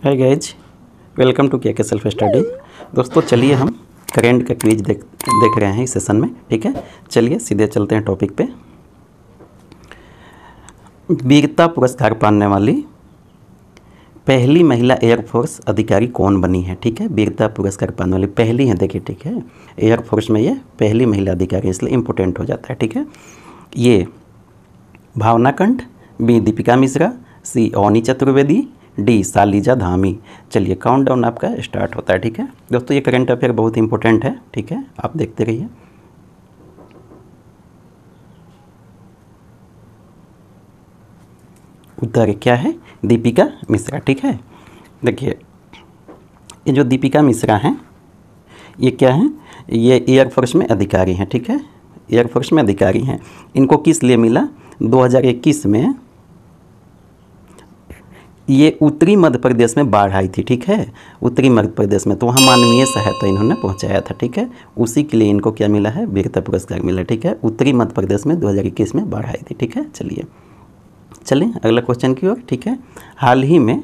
Hi guys, welcome to के self study. दोस्तों चलिए हम करेंट का क्विज देख रहे हैं इस सेशन में। ठीक है, चलिए सीधे चलते हैं टॉपिक पे। वीरता पुरस्कार पाने वाली पहली महिला एयरफोर्स अधिकारी कौन बनी है? ठीक है, वीरता पुरस्कार पाने वाली पहली है। देखिए, ठीक है, एयरफोर्स में ये पहली महिला अधिकारी, इसलिए इम्पोर्टेंट हो जाता है। ठीक है, ये भावना कंठ, बी दीपिका मिश्रा, सी अवनी चतुर्वेदी, डी सालिजा धामी। चलिए काउंटडाउन आपका स्टार्ट होता है। ठीक है दोस्तों, ये करंट अफेयर बहुत इंपॉर्टेंट है। ठीक है, आप देखते रहिए। उत्तर क्या है? दीपिका मिश्रा। ठीक है, देखिए ये जो दीपिका मिश्रा हैं ये क्या हैं? ये एयरफोर्स में अधिकारी हैं। ठीक है, एयरफोर्स में अधिकारी हैं। इनको किस लिए मिला? 2021 में ये उत्तरी मध्य प्रदेश में बाढ़ आई थी। ठीक है, उत्तरी मध्य प्रदेश में, तो वहाँ मानवीय सहायता इन्होंने पहुँचाया था। ठीक है, उसी के लिए इनको क्या मिला है? वीरता पुरस्कार मिला। ठीक है, उत्तरी मध्य प्रदेश में 2021 में बाढ़ आई थी। ठीक है, चलिए अगला क्वेश्चन की ओर। ठीक है, हाल ही में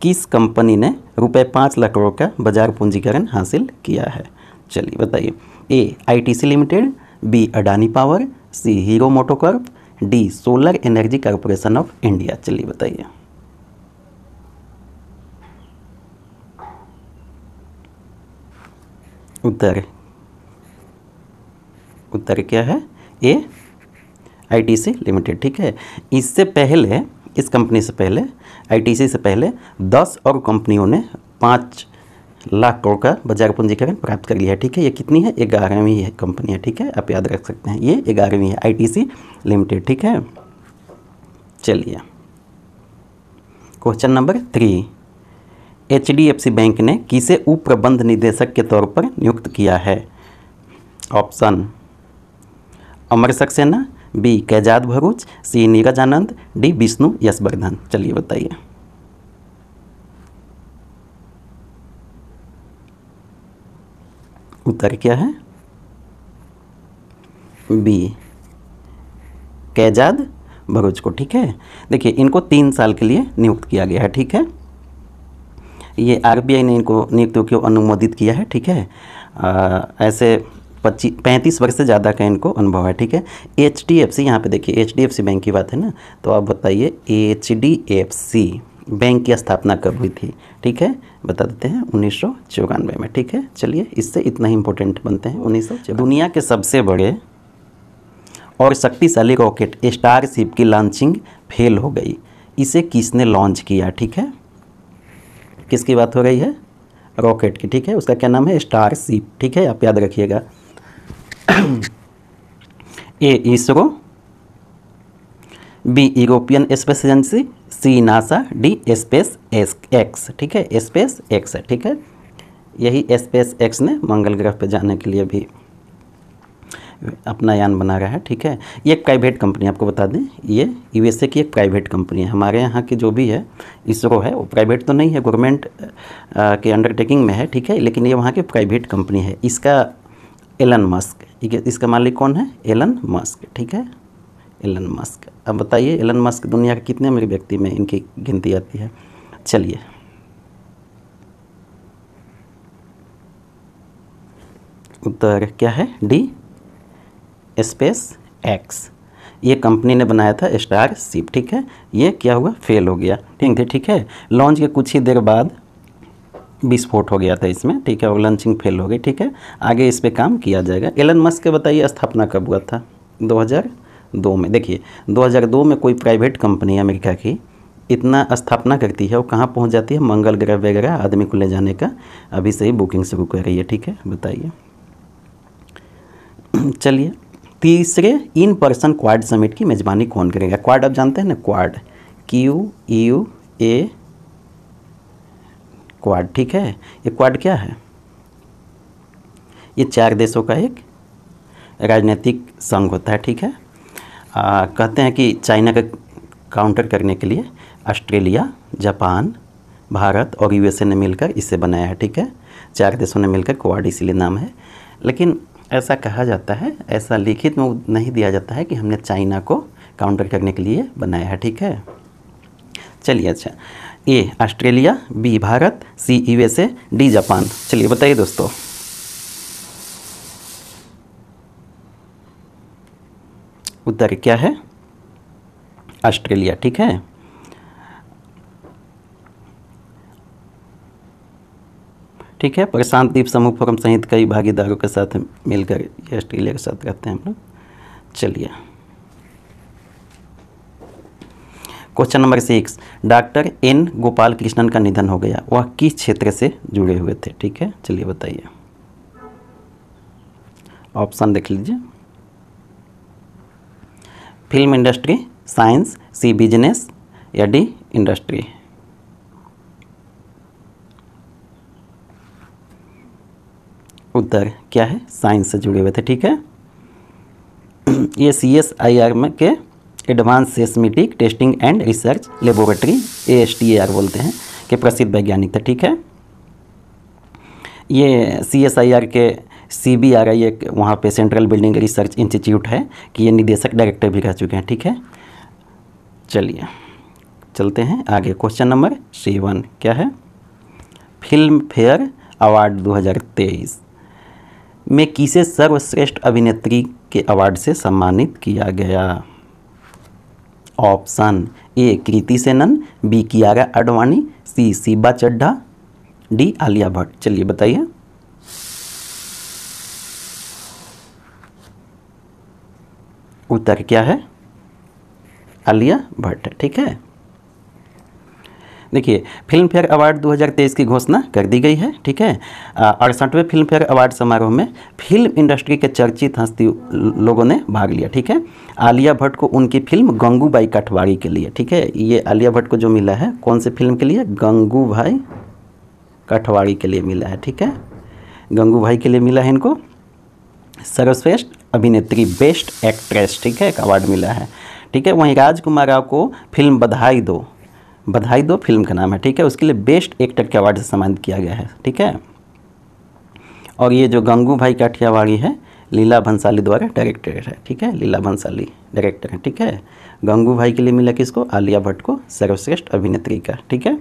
किस कंपनी ने ₹5 लाख करोड़ का बाजार पूंजीकरण हासिल किया है? चलिए बताइए। A ITC limited, B Adani power, C Hero MotoCorp, D solar energy corporation of India. चलिए बताइए। उत्तर क्या है? A ITC limited. ठीक है, इससे पहले, इस कंपनी से पहले, ITC से पहले 10 और कंपनियों ने 5 लाख करोड़ का बाजार पूंजीकरण प्राप्त कर लिया है। ठीक है, ये कितनी है? 11वीं है कंपनी है। ठीक है, आप याद रख सकते हैं, ये 11वीं है ITC लिमिटेड। ठीक है, चलिए क्वेश्चन नंबर 3। HDFC बैंक ने किसे उप प्रबंध निदेशक के तौर पर नियुक्त किया है? ऑप्शन अमर सक्सेना, बी कैजाद भरूच, सी नीरज आनंद, डी विष्णु यशवर्धन। चलिए बताइए। उत्तर क्या है? बी कैजाद भरूच को। ठीक है, देखिए इनको 3 साल के लिए नियुक्त किया गया है। ठीक है, ये RBI ने इनको नियुक्तियों को अनुमोदित किया है। ठीक है, ऐसे 35 वर्ष से ज़्यादा का इनको अनुभव है। ठीक है, HDFC, यहाँ पे देखिए HDFC बैंक की बात है ना, तो आप बताइए HDFC बैंक की स्थापना कब हुई थी? ठीक है, बता देते हैं 1994 में। ठीक है, चलिए इससे इतना ही इम्पोर्टेंट बनते हैं 1994। दुनिया के सबसे बड़े और शक्तिशाली रॉकेट स्टारशिप की लॉन्चिंग फेल हो गई, इसे किसने लॉन्च किया? ठीक है, किसकी बात हो रही है? रॉकेट की। ठीक है, उसका क्या नाम है? स्टारशिप। ठीक है, आप याद रखिएगा। A ISRO, B European Space Agency, C NASA, D SpaceX. ठीक है, स्पेस एक्स है। ठीक है, यही स्पेस एक्स ने मंगल ग्रह पे जाने के लिए भी अपना यान बना रहा है। ठीक है, ये एक प्राइवेट कंपनी, आपको बता दें, ये USA की एक प्राइवेट कंपनी है। हमारे यहाँ की जो भी है इसरो है, वो प्राइवेट तो नहीं है, गवर्नमेंट के अंडरटेकिंग में है। ठीक है, लेकिन ये वहाँ की प्राइवेट कंपनी है। इसका एलन मस्क, इसका मालिक कौन है? Elon Musk. ठीक है, एलन मस्क। अब बताइए एलन मस्क दुनिया के कितने अमीर व्यक्ति में इनकी गिनती आती है? चलिए उत्तर क्या है? D space x. ये कंपनी ने बनाया था स्टारशिप। ठीक है, ये क्या हुआ? फेल हो गया। ठीक है, लॉन्च के कुछ ही देर बाद विस्फोट हो गया था इसमें। ठीक है, और लॉन्चिंग फेल हो गई। ठीक है, आगे इस पे काम किया जाएगा। एलन मस्क के बताइए स्थापना कब हुआ था? 2002 में। देखिए 2002 में कोई प्राइवेट कंपनी अमेरिका की इतना स्थापना करती है, वो कहाँ पहुँच जाती है? मंगल ग्रह वगैरह आदमी को ले जाने का अभी से ही बुकिंग शुरू कर रही है। ठीक है, बताइए। चलिए, तीसरे इन पर्सन क्वाड समिट की मेजबानी कौन करेगा? क्वाड आप जानते हैं ना, क्वाड, QUA क्वाड। ठीक है, ये क्वाड क्या है? ये 4 देशों का एक राजनीतिक संघ होता है। ठीक है, कहते हैं कि चाइना का काउंटर करने के लिए ऑस्ट्रेलिया, जापान, भारत और USA ने मिलकर इसे बनाया है। ठीक है, 4 देशों ने मिलकर क्वाड इसीलिए नाम है। लेकिन ऐसा कहा जाता है, ऐसा लिखित में नहीं दिया जाता है कि हमने चाइना को काउंटर करने के लिए बनाया है। ठीक है, चलिए अच्छा, A Australia, B Bharat, C USA, D Japan. चलिए बताइए दोस्तों। उत्तर क्या है? ऑस्ट्रेलिया। ठीक है, ठीक है। प्रशांत द्वीप समूह फोरम सहित कई भागीदारों के साथ मिलकर ये ऑस्ट्रेलिया के साथ रहते हैं हम लोग। चलिए question number 6, doctor N Gopal Krishnan का निधन हो गया, वह किस क्षेत्र से जुड़े हुए थे? ठीक है, चलिए बताइए। ऑप्शन देख लीजिए। फिल्म इंडस्ट्री, साइंस, सी बिजनेस या डी इंडस्ट्री। उत्तर क्या है? साइंस से जुड़े हुए थे। ठीक है, ये CSIR में के advance seismic testing and research laboratory, ASTAR बोलते हैं, के प्रसिद्ध वैज्ञानिक थे। ठीक है, ये CSIR के CBRI एक वहाँ पे सेंट्रल बिल्डिंग रिसर्च इंस्टीट्यूट है कि ये निदेशक डायरेक्टर भी रह चुके हैं। ठीक है, चलिए चलते हैं आगे। क्वेश्चन नंबर 7 क्या है? फिल्म फेयर अवार्ड 2023 में किसे सर्वश्रेष्ठ अभिनेत्री के अवार्ड से सम्मानित किया गया? Option A Kriti Sanon, B Kiara Advani, C Sheeba Chaddha, D Alia Bhatt. चलिए बताइए। उत्तर क्या है? आलिया भट्ट। ठीक है, देखिए फिल्म फेयर अवार्ड 2023 की घोषणा कर दी गई है। ठीक है, 68वें फिल्म फेयर अवार्ड समारोह में फिल्म इंडस्ट्री के चर्चित हस्ती लोगों ने भाग लिया। ठीक है, आलिया भट्ट को उनकी फिल्म गंगूबाई काठवाड़ी के लिए, ठीक है, ये आलिया भट्ट को जो मिला है कौन से फिल्म के लिए? गंगूबाई काठवाड़ी के लिए मिला है। ठीक है, गंगूबाई के लिए मिला है इनको सर्वश्रेष्ठ अभिनेत्री, बेस्ट एक्ट्रेस, ठीक है, एक अवार्ड मिला है। ठीक है, वहीं राजकुमार राव को फिल्म बधाई दो, बधाई दो फिल्म का नाम है। ठीक है, उसके लिए बेस्ट एक्टर के अवार्ड से सम्मानित किया गया है। ठीक है, और ये जो गंगूबाई काठियावाड़ी है लीला भंसाली द्वारा डायरेक्टर है। ठीक है, लीला भंसाली डायरेक्टर है। ठीक है, गंगूबाई के लिए मिला किसको? आलिया भट्ट को सर्वश्रेष्ठ अभिनेत्री का। ठीक है,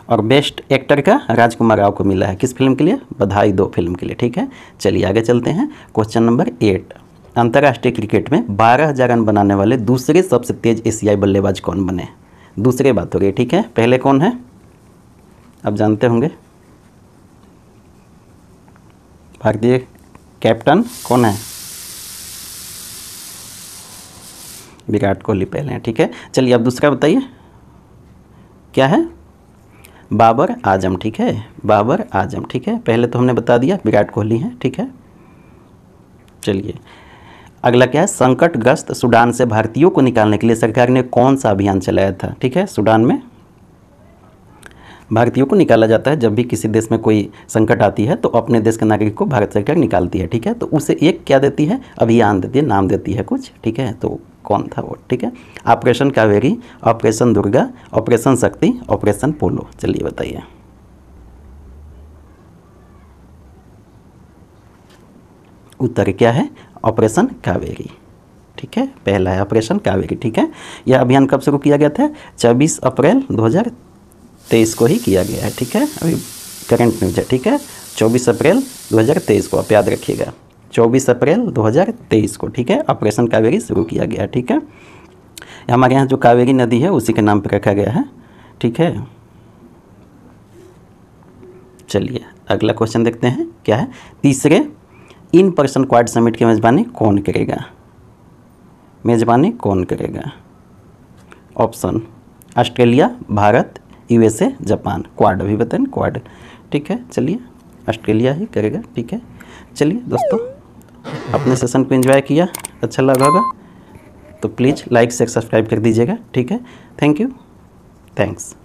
और बेस्ट एक्टर का राजकुमार राव को मिला है किस फिल्म के लिए? बधाई दो फिल्म के लिए। ठीक है, चलिए आगे चलते हैं। क्वेश्चन नंबर 8, अंतर्राष्ट्रीय क्रिकेट में 12,000 रन बनाने वाले दूसरे सबसे तेज एशियाई बल्लेबाज कौन बने? दूसरे बात हो गई। ठीक है, पहले कौन है आप जानते होंगे। भारतीय कैप्टन कौन है? विराट कोहली पहले हैं। ठीक है, चलिए अब दूसरा बताइए क्या है? बाबर आजम। ठीक है, बाबर आजम। ठीक है, पहले तो हमने बता दिया विराट कोहली हैं। ठीक है, चलिए अगला क्या है? संकटग्रस्त सूडान से भारतीयों को निकालने के लिए सरकार ने कौन सा अभियान चलाया था? ठीक है, सूडान में भारतीयों को निकाला जाता है जब भी किसी देश में कोई संकट आती है तो अपने देश के नागरिक को भारत सरकार निकालती है। ठीक है, तो उसे एक क्या देती है? अभियान देती है, नाम देती है कुछ। ठीक है, तो कौन था वो? ठीक है, operation Kaveri, operation Durga, operation शक्ति, ऑपरेशन पोलो। चलिए बताइए। उत्तर क्या है? ऑपरेशन कावेरी। ठीक है, पहला है ऑपरेशन कावेरी। ठीक है, यह अभियान कब शुरू किया गया था? 24 अप्रैल 2023 को ही किया गया है। ठीक है, अभी करंट न्यूज है। ठीक है, 24 अप्रैल 2023 को आप याद रखिएगा, 24 अप्रैल 2023 को। ठीक है, ऑपरेशन कावेरी शुरू किया गया है। ठीक है, हमारे यहाँ जो कावेरी नदी है उसी के नाम पर रखा गया है। ठीक है, चलिए अगला क्वेश्चन देखते हैं क्या है? तीसरे इन पर्सन क्वाड समिट की मेज़बानी कौन करेगा? मेज़बानी कौन करेगा? Option Australia, Bharat, USA, Japan. Quad अभी बताएं, क्वाड। ठीक है, चलिए ऑस्ट्रेलिया ही करेगा। ठीक है, चलिए दोस्तों अपने सेशन को एंजॉय किया, अच्छा लगा होगा तो प्लीज़ लाइक से सब्सक्राइब कर दीजिएगा। ठीक है, थैंक यू, थैंक्स।